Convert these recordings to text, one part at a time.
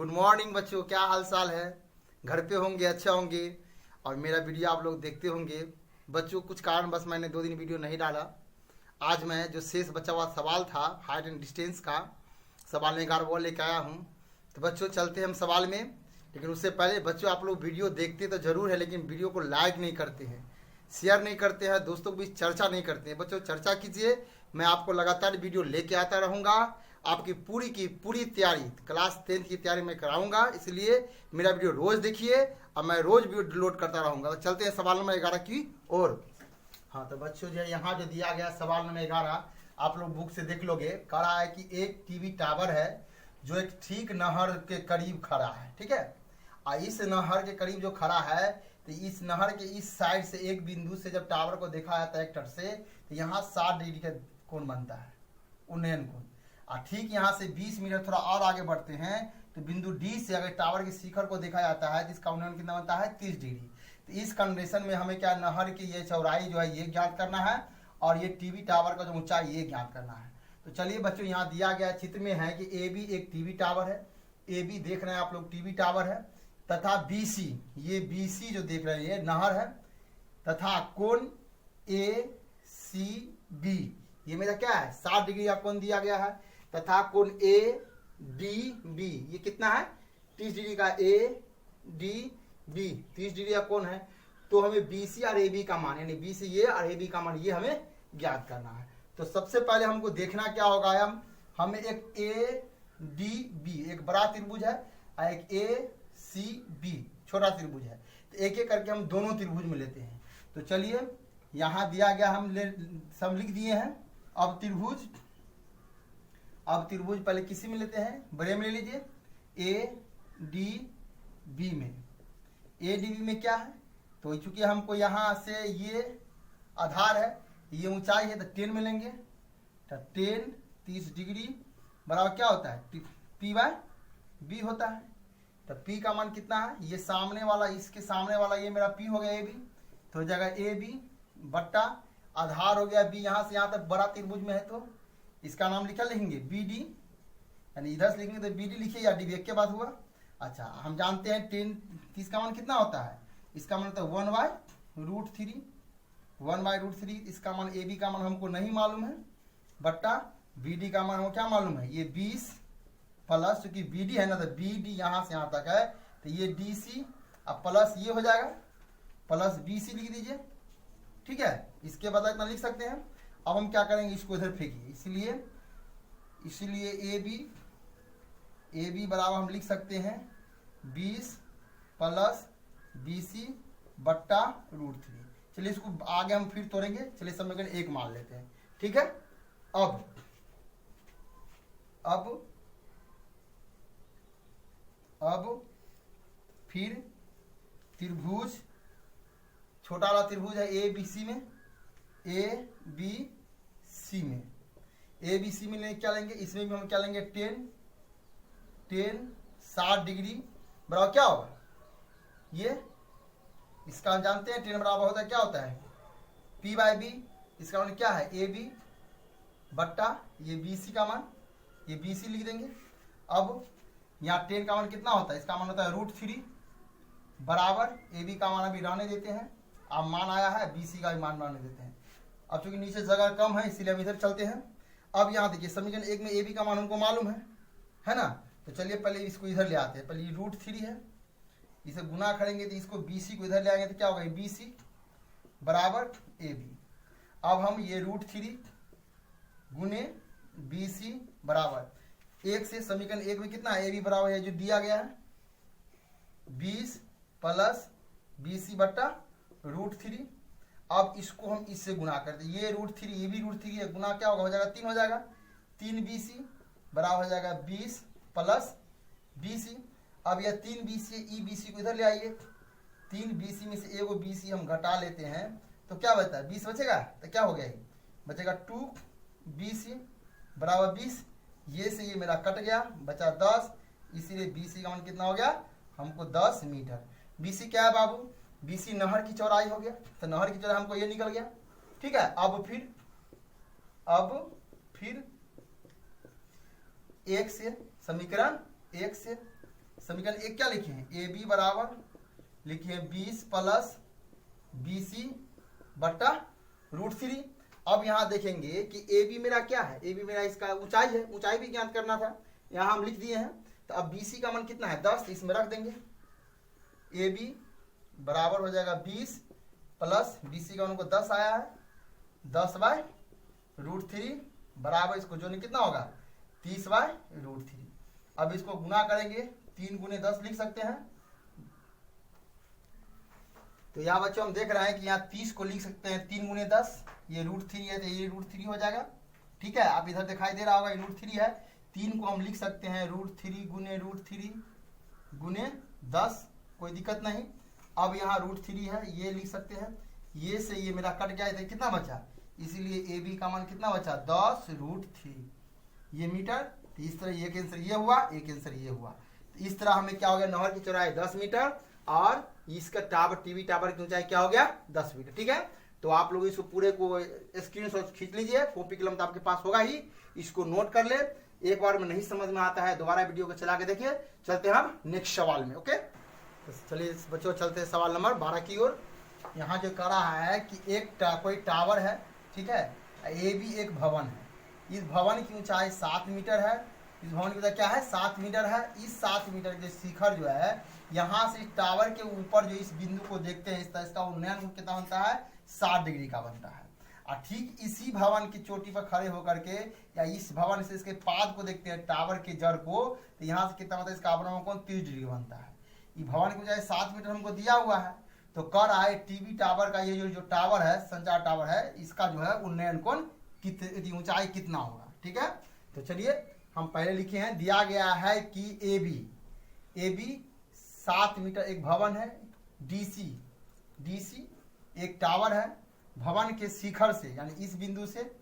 Good morning बच्चों, क्या हाल चाल है। घर पे होंगे, अच्छे होंगे और मेरा वीडियो आप लोग देखते होंगे। बच्चों कुछ कारण बस मैंने 2 दिन वीडियो नहीं डाला। आज मैं जो शेष बचा हुआ सवाल था हाइट एंड डिस्टेंस का सवाल निकाल वो लेके आया हूँ। तो बच्चों चलते हैं हम सवाल में, लेकिन उससे पहले बच्चों आप लोग वीडियो देखते तो ज़रूर है, लेकिन वीडियो को लाइक नहीं करते हैं, शेयर नहीं करते हैं, दोस्तों के बीच चर्चा नहीं करते हैं। बच्चों चर्चा कीजिए, मैं आपको लगातार वीडियो लेके आता रहूँगा। आपकी पूरी की पूरी तैयारी क्लास 10th की तैयारी मैं कराऊंगा, इसलिए मेरा वीडियो रोज़ देखिए और मैं रोज़ वीडियो अपलोड करता रहूँगा। तो चलते हैं सवाल नंबर 11 की ओर। हाँ तो बच्चों जो है यहाँ जो दिया गया सवाल नंबर 11 आप लोग बुक से देख लोगे। कह रहा है कि एक टीवी टावर है जो एक ठीक नहर के करीब खड़ा है, ठीक है। और इस नहर के करीब जो खड़ा है तो इस नहर के इस साइड से एक बिंदु से जब टावर को देखा जाता है एक तट से, तो यहाँ 60 डिग्री का कोण बनता है, उन्नयन कोण। और ठीक यहाँ से 20 मीटर थोड़ा और आगे बढ़ते हैं तो बिंदु डी से अगर टावर के शिखर को देखा जाता है जिसका उन्नयन कितना बनता है 30 डिग्री। तो इस कंडीशन में हमें क्या नहर की ये चौड़ाई जो है ये ज्ञात करना है और ये टीवी टावर का जो ऊंचाई ये ज्ञात करना है। तो चलिए बच्चों यहाँ दिया गया चित्र में है कि ए बी एक टीवी टावर है, ए बी देख रहे हैं आप लोग टीवी टावर है, तथा बी सी ये बी सी जो देख रहे हैं ये नहर है, तथा कोण ए सी बी ये मेरा क्या है 60 डिग्री का कोण दिया गया है, तथा कोण ए डी बी ये कितना है 30 डिग्री का ए डी बी 30 डिग्री का कोण है। तो हमें बी सी और ए बी का मान यानी बी सी ये और ए बी का मान ये हमें ज्ञात करना है। तो सबसे पहले हमको देखना क्या होगा, हमें एक ए डी बी एक बड़ा त्रिभुज है और एक ए सी बी छोटा त्रिभुज है। तो एक एक करके हम दोनों त्रिभुज में लेते हैं। तो चलिए यहाँ दिया गया हम सब लिख दिए हैं। अब त्रिभुज पहले किसी में लेते हैं, बड़े में ले लीजिए ए डी बी में। ए डी बी में क्या है, तो चूंकि हमको यहाँ से ये आधार है ये ऊंचाई है तो 10 में लेंगे। तो 10 30 डिग्री बराबर क्या होता है पी बाय बी होता है। तो पी का मान कितना है, ये सामने वाला इसके सामने वाला ये मेरा पी हो गया ए बी, तो हो जाएगा ए बी बट्टा आधार हो गया बी, यहाँ से यहाँ तक बड़ा त्रिभुज में है तो इसका नाम लिखा लिखेंगे बी डी, यानी इधर से लिखेंगे तो बी डी लिखिए या डी बी एक के बाद हुआ। अच्छा हम जानते हैं 10 इसका मान कितना होता है, इसका मान होता है 1/√3 1/√3। इसका मान ए बी का मान हमको नहीं मालूम है, बट्टा बी डी का मान हमको क्या मालूम है ये 20 प्लस चूंकि बी डी है ना तो बी डी यहाँ से यहाँ तक है तो ये डी सी अब प्लस ये हो जाएगा प्लस बी सी लिख दीजिए, ठीक है। इसके बाद इतना लिख सकते हैं। अब हम क्या करेंगे इसको इधर फेंकिए, इसीलिए ए बी बराबर हम लिख सकते हैं 20 प्लस बी सी बट्टा √3। चलिए इसको आगे हम फिर तोड़ेंगे, चलिए समीकरण 1 मान लेते हैं, ठीक है। अब फिर त्रिभुज छोटा वाला त्रिभुज है ए बी सी में, ए बी सी में क्या लेंगे, इसमें भी हम क्या लेंगे 10 60 डिग्री बराबर क्या होगा ये, इसका हम जानते हैं 10 बराबर होता है क्या होता है पी बाय बी। इसका मान क्या है ए बी बट्टा ये बी सी का मान ये बी सी लिख देंगे। अब यहाँ 10 का मान कितना होता है, इसका मान होता है √3 बराबर ए बी का मान अभी रहने देते हैं, अब मान आया है बी सी का भी मान रहने देते हैं। अब चूंकि नीचे जगह कम है इसीलिए हम इधर चलते हैं। अब यहाँ देखिए समीकरण 1 में ए बी का मान हमको मालूम है ना। तो चलिए पहले इसको इधर ले आते हैं, पहले ये √3 है, इसे गुना करेंगे तो इसको बी सी को इधर ले आएंगे तो क्या होगा बी सी बराबर ए बी। अब हम ये √3 गुने बी सी बराबर 1 से समीकरण 1 में कितना है ए बी बराबर है जो दिया गया है 20 प्लस बी सी बट्टा √3। अब इसको हम इससे गुना करते ये √3 ये भी √3 है, गुना क्या होगा हो जाएगा 3 हो जाएगा 3 बी सी बराबर हो जाएगा 20 प्लस बी सी। अब यह 3 B C E B C को इधर ले आइए, 3 बी सी में से एगो बी सी हम घटा लेते हैं तो क्या बचता है 20 बचेगा, तो क्या हो गया ये बचेगा 2 बी सी बराबर 20, ये से ये मेरा कट गया बचा 10, इसीलिए बी सी का मान कितना हो गया हमको 10 मीटर। बी सी क्या है बाबू, बी सी नहर की चौड़ाई हो गया, तो नहर की चौड़ाई हमको ये निकल गया, ठीक है। अब फिर एक से समीकरण 1 से समीकरण एक क्या लिखे हैं, ए बी बराबर लिखिए 20 प्लस BC बट्टा √3। अब यहाँ देखेंगे कि ए बी मेरा क्या है, ए बी मेरा इसका ऊंचाई है, ऊंचाई भी ज्ञात करना था, यहाँ हम लिख दिए हैं। तो अब BC का मान कितना है 10, इसमें रख देंगे। ए बी बराबर हो जाएगा 20 प्लस BC का मान को 10 आया है, 10/√3 बराबर इसको जोड़ने कितना होगा 30/√3। अब इसको गुना करेंगे, 3 × 10 लिख सकते हैं। तो यहाँ बच्चों हम देख रहे हैं कि यहाँ 30 को लिख सकते हैं 3 × 10, ये √3 है तो ये √3 हो जाएगा। ठीक है, आप इधर दिखाई दे रहा होगा ये √3 है, 3 को हम लिख सकते हैं √3 × 10, कोई दिक्कत नहीं। अब यहाँ √3 है, ये लिख सकते हैं, ये से ये मेरा कट गया, इधर कितना बचा, इसीलिए ए बी का मान कितना बचा 10√3 ये मीटर। तो इस तरह ये कैंसर ये हुआ, एक कैंसर ये हुआ। तो इस तरह हमें क्या हो गया, नहर की चौड़ाई 10 मीटर और इसका टावर टीवी टावर की ऊंचाई क्या हो गया 10 मीटर। ठीक है, तो आप लोग इसको पूरे को स्क्रीनशॉट खींच लीजिए, कॉपी कलम तो आपके पास होगा ही, इसको नोट कर ले। एक बार में नहीं समझ में आता है दोबारा वीडियो को चला के देखिए। चलते हैं हम नेक्स्ट सवाल में। ओके, तो चलिए बच्चों चलते हैं सवाल नंबर 12 की ओर। यहाँ जो कह रहा है कि कोई टावर है, ठीक है, ए बी एक भवन है, इस भवन की ऊंचाई 7 मीटर है, इस भवन की ऊंचाई क्या है 7 मीटर है। इस 7 मीटर के शिखर जो है यहाँ से टावर के ऊपर जो इस बिंदु को देखते हैं इसका उन्नयन कितना बनता है 60 डिग्री का बनता है। और ठीक इसी भवन की चोटी पर खड़े होकर के या इस भवन से इसके पाद को देखते हैं टावर के जड़ को, तो यहाँ से कितना बनता है इसका अवनमन कोण 30 डिग्री बनता है। ये भवन की ऊंचाई 7 मीटर हमको दिया हुआ है, तो कर रहा है टीवी टावर का ये जो टावर है संचार टावर है इसका जो है उन्नयन कोण ऊंचाई कितना होगा। ठीक है, तो चलिए हम पहले लिखे हैं, दिया गया है कि ए बी 7 मीटर एक भवन है, डीसी एक टावर है, भवन के शिखर से यानी इस बिंदु से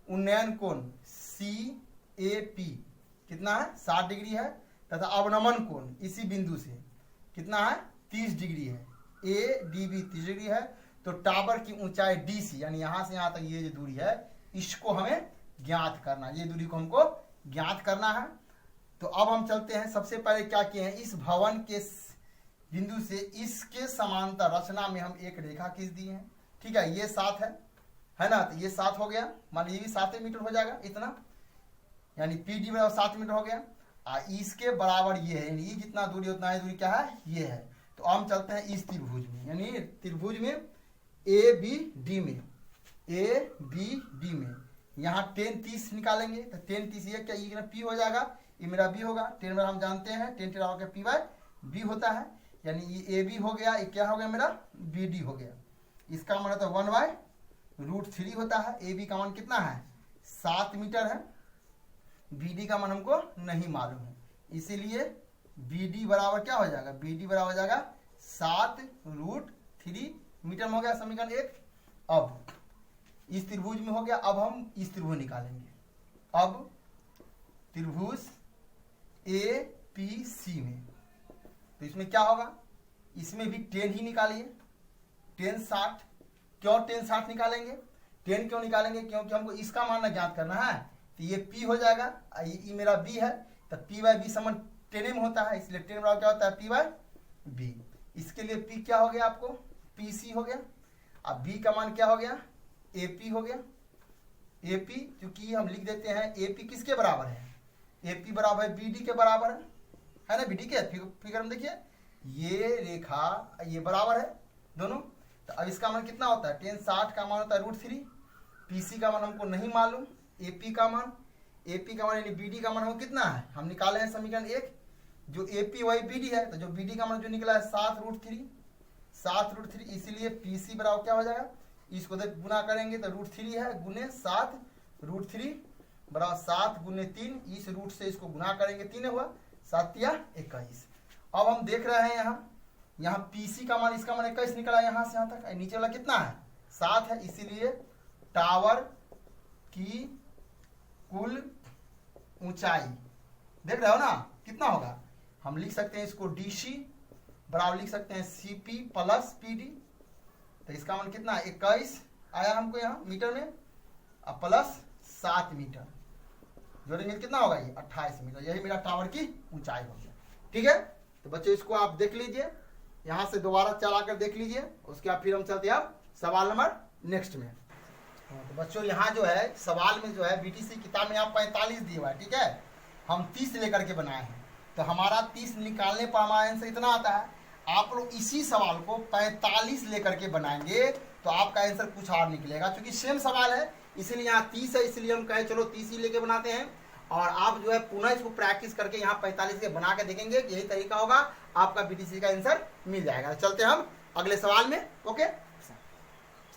उन्नयन कोण CAP कितना है 60 डिग्री है, तथा अवनमन कोण इसी बिंदु से कितना है 30 डिग्री है, ADB 30 डिग्री है। तो टावर की ऊंचाई DC यानी यहां से यहां तक ये जो दूरी है इसको हमें ज्ञात करना, ये दूरी को हमको ज्ञात करना है। तो अब हम चलते हैं, सबसे पहले क्या किए हैं, इस भवन के बिंदु से इसके समांतर रचना में हम एक रेखा खींच दी है। ठीक है, ये 7 है ना, तो ये 7 हो गया, मान लीजिए 7 मीटर हो जाएगा इतना, यानी PD बराबर 7 मीटर हो गया। इसके बराबर ये है, यानी ये जितना दूरी उतना ही दूरी क्या है ये है। तो हम चलते हैं इस त्रिभुज में, यानी त्रिभुज में ABD में यहाँ 10 30 निकालेंगे, तो 10 30 ये क्या ये P हो जाएगा, ये मेरा B होगा, 10 हम जानते हैं 10 टेरा P/B होता है, यानी ये AB हो गया, ये क्या हो गया मेरा BD हो गया। इसका मान होता है 1/√3 होता है। AB का मान कितना है 7 मीटर है, BD का मान हमको नहीं मालूम है, इसीलिए BD बराबर क्या हो जाएगा, BD बराबर हो जाएगा 7√3 मीटर में हो गया समीकरण 1। अब इस त्रिभुज में हो गया, अब हम इस त्रिभुज निकालेंगे। अब त्रिभुज APC में, तो इसमें क्या होगा, इसमें भी 10 ही निकालिए, 10 60। क्यों 10 60 निकालेंगे, 10 क्यों निकालेंगे, क्योंकि हमको इसका मान ज्ञात करना है। तो ये P हो जाएगा, ये मेरा B है, तो P/B समान 10 में होता है, इसलिए 10 बराबर क्या होता है P/B। इसके लिए P क्या हो गया आपको PC हो गया। अब B का मान क्या हो गया AP हो गया। AP क्योंकि हम लिख देते हैं AP किसके बराबर है, AP बराबर है BD के बराबर है ना, BD के फिगर में देखिए ये रेखा ये बराबर है दोनों। तो अब इसका मान कितना होता है 10 60 का मान होता है √3, PC का मान हमको नहीं मालूम, AP का मान यानी BD का मान हमको कितना है हम निकाले हैं समीकरण 1, जो AP वही BD है, तो जो BD का मान जो निकला है 7√3, इसीलिए PC बराबर क्या हो जाएगा, इसको गुना करेंगे तो √3 है गुने 7, √3 बराबर 7 गुने 3, इस रूट से इसको गुना करेंगे 3 हुआ, 7 या 21। अब हम देख रहे हैं यहाँ PC का मान इसका मान 21 निकला, यहाँ से यहाँ तक नीचे वाला कितना है 7 है, इसीलिए टावर की कुल ऊंचाई देख रहे हो ना कितना होगा, हम लिख सकते हैं इसको DC बराबर लिख सकते हैं CP + PD। तो इसका मान कितना 21 आया हमको यहाँ मीटर में, अब प्लस 7 मीटर जोड़ेंगे कितना होगा ये 28 मीटर, यही मेरा टावर की ऊंचाई हो गया। ठीक है, तो बच्चों इसको आप देख लीजिए, यहाँ से दोबारा चला कर देख लीजिए, उसके बाद फिर हम चलते हैं अब सवाल नंबर नेक्स्ट में। तो बच्चों यहाँ जो है सवाल में जो है बीटीसी किताब में आप 45 दिए हुआ है, ठीक है, हम 30 लेकर के बनाए हैं, तो हमारा 30 निकालने पर हमारा आंसर इतना आता है। आप लोग इसी सवाल को 45 लेकर के बनाएंगे तो आपका आंसर कुछ और निकलेगा, क्योंकि सेम सवाल है इसलिए यहाँ 30 है, इसलिए हम कहे चलो 30 ही लेके बनाते हैं। और आप जो है पुनः इसको प्रैक्टिस करके यहाँ 45 के बना के देखेंगे, यही तरीका होगा, आपका बीटीसी का आंसर मिल जाएगा। चलते हैं हम अगले सवाल में। ओके,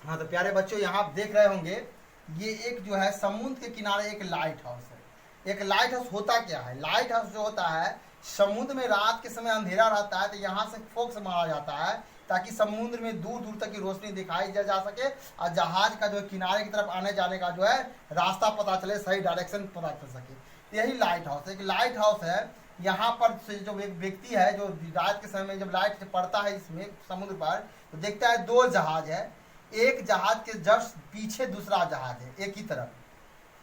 हाँ तो प्यारे बच्चों यहाँ आप देख रहे होंगे ये एक जो है समुद्र के किनारे एक लाइट हाउस है। एक लाइट हाउस होता क्या है, लाइट हाउस जो होता है समुद्र में रात के समय अंधेरा रहता है तो यहाँ से फोकस मारा जाता है ताकि समुद्र में दूर दूर तक की रोशनी दिखाई जा सके और जहाज का जो किनारे की तरफ आने जाने का जो है रास्ता पता चले, सही डायरेक्शन पता चल सके। यही लाइट हाउस है। एक लाइट हाउस है, यहाँ पर जो एक व्यक्ति है जो रात के समय में जब लाइट पड़ता है इसमें समुद्र पर तो देखता है 2 जहाज है, एक जहाज के जस्ट पीछे दूसरा जहाज है एक ही तरफ,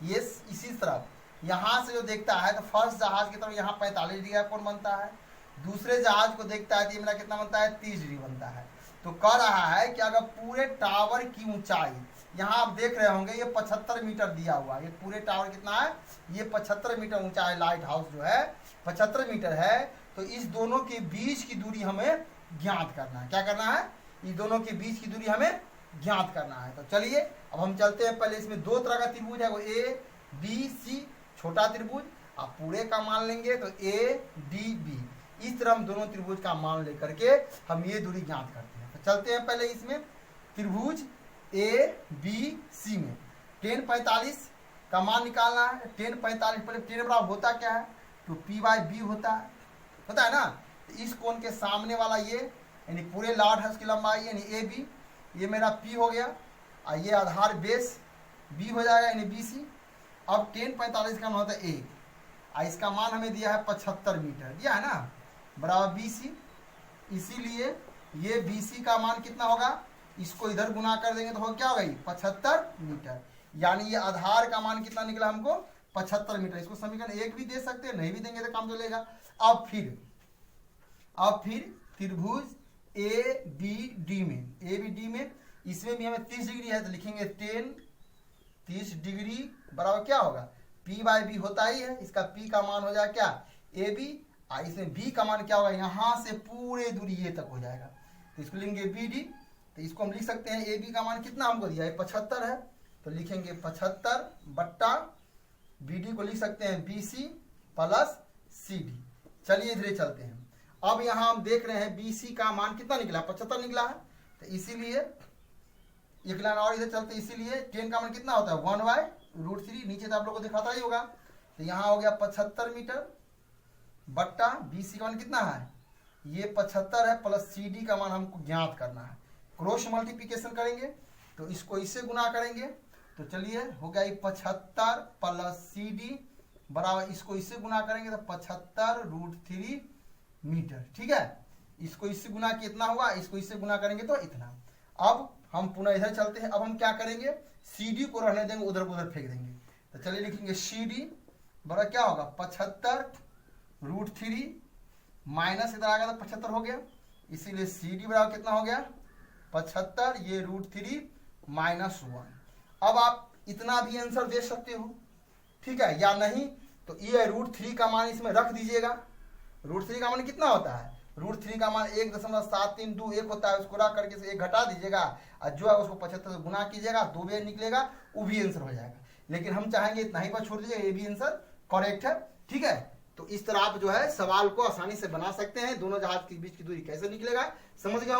ये इसी तरफ। यहाँ से जो देखता है तो फर्स्ट जहाज की तरफ यहाँ 45 डिग्री का कोण बनता है, दूसरे जहाज को देखता है तो ये मेरा कितना बनता है 30 डिग्री बनता है। तो कह रहा है कि अगर पूरे टावर की ऊंचाई यहाँ आप देख रहे होंगे ये 75 मीटर दिया हुआ है, ये पूरे टावर कितना है, ये 75 मीटर ऊंचा है, लाइट हाउस जो है 75 मीटर है। तो इस दोनों के बीच की दूरी हमें ज्ञात करना है। क्या करना है, इस दोनों के बीच की दूरी हमें ज्ञात करना है। तो चलिए अब हम चलते हैं, पहले इसमें 2 तरह का त्रिभुज है, वो ए बी सी छोटा त्रिभुज, आप पूरे का मान लेंगे तो ए डी बी, इस तरह हम दोनों त्रिभुज का मान लेकर के हम ये दूरी ज्ञात करते हैं। तो चलते हैं पहले इसमें त्रिभुज ए बी सी में 1045 का मान निकालना है। 1045 पहले 10 बराबर होता क्या है तो पी बाई बी होता है ना। तो इस कोण के सामने वाला ये यानी पूरे लाइट हाउस की लंबाई यानी ए बी, ये मेरा पी हो गया और ये आधार बेस बी हो जाएगा यानी बी सी। अब 1045 का मान होता है ए और इसका मान हमें दिया है 75 मीटर दिया है ना, बराबर बी सी। इसीलिए ये बी सी का मान कितना होगा, इसको इधर गुना कर देंगे तो हो क्या होगा 75 मीटर, यानी ये आधार का मान कितना निकला हमको 75 मीटर। इसको समीकरण 1 भी दे सकते हैं, नहीं भी देंगे तो काम चलेगा। अब फिर त्रिभुज ए बी डी में इसमें भी हमें 30 डिग्री है तो लिखेंगे 30 डिग्री बराबर क्या होगा P बाई बी होता ही है, इसका P का मान हो जाएगा क्या ए बी, और इसमें B का मान क्या होगा यहाँ से पूरे दूरी ये तक हो जाएगा तो इसको लिखेंगे बी डी। तो इसको हम लिख सकते हैं ए बी का मान कितना हमको दिया है 75 है तो लिखेंगे 75 बट्टा बी डी को लिख सकते हैं B C plus C D. चलिए इधर चलते हैं। अब यहाँ हम देख रहे हैं बी सी का मान कितना निकला 75 निकला है, तो इसीलिए एक लाइन और इधर चलते, इसीलिए 10 का मान कितना होता है 1/√3, नीचे तो आप लोगों को दिखाता ही होगा। तो यहाँ हो गया 75 मीटर बट्टा बी सी का मान कितना है ये 75 है प्लस सी डी का मान हमको ज्ञात करना है। क्रॉस मल्टीप्लिकेशन करेंगे तो इसको इससे गुना करेंगे तो चलिए हो गया 75 प्लस सी डी बराबर इसको इससे गुना करेंगे तो 75√3 मीटर, ठीक है। इसको इससे गुना कितना हुआ, इसको इससे गुना करेंगे तो इतना। अब हम पुनः इधर चलते हैं। अब हम क्या करेंगे सी डी को रहने देंगे, उधर उधर फेंक देंगे। तो चलिए लिखेंगे सी डी बराबर क्या होगा 75√3 माइनस इधर आ गया तो 75 हो गया, इसीलिए सी डी बराबर कितना हो गया 75, ये √3 माइनस 1। अब आप इतना भी आंसर दे सकते हो, ठीक है, या नहीं तो ये √3 का मान इसमें रख दीजिएगा। √3 का मान कितना होता है, √3 का मान 1.7321 होता है, उसको रख करके से 1 घटा दीजिएगा और जो है उसको 75 से गुना कीजिएगा, 2 भी निकलेगा, वो भी आंसर हो जाएगा। लेकिन हम चाहेंगे इतना ही पर छोड़ दीजिएगा, ये भी आंसर करेक्ट है, ठीक है। तो इस तरह आप जो है सवाल को आसानी से बना सकते हैं। दोनों जहाज के बीच की दूरी कैसे निकलेगा समझ गया।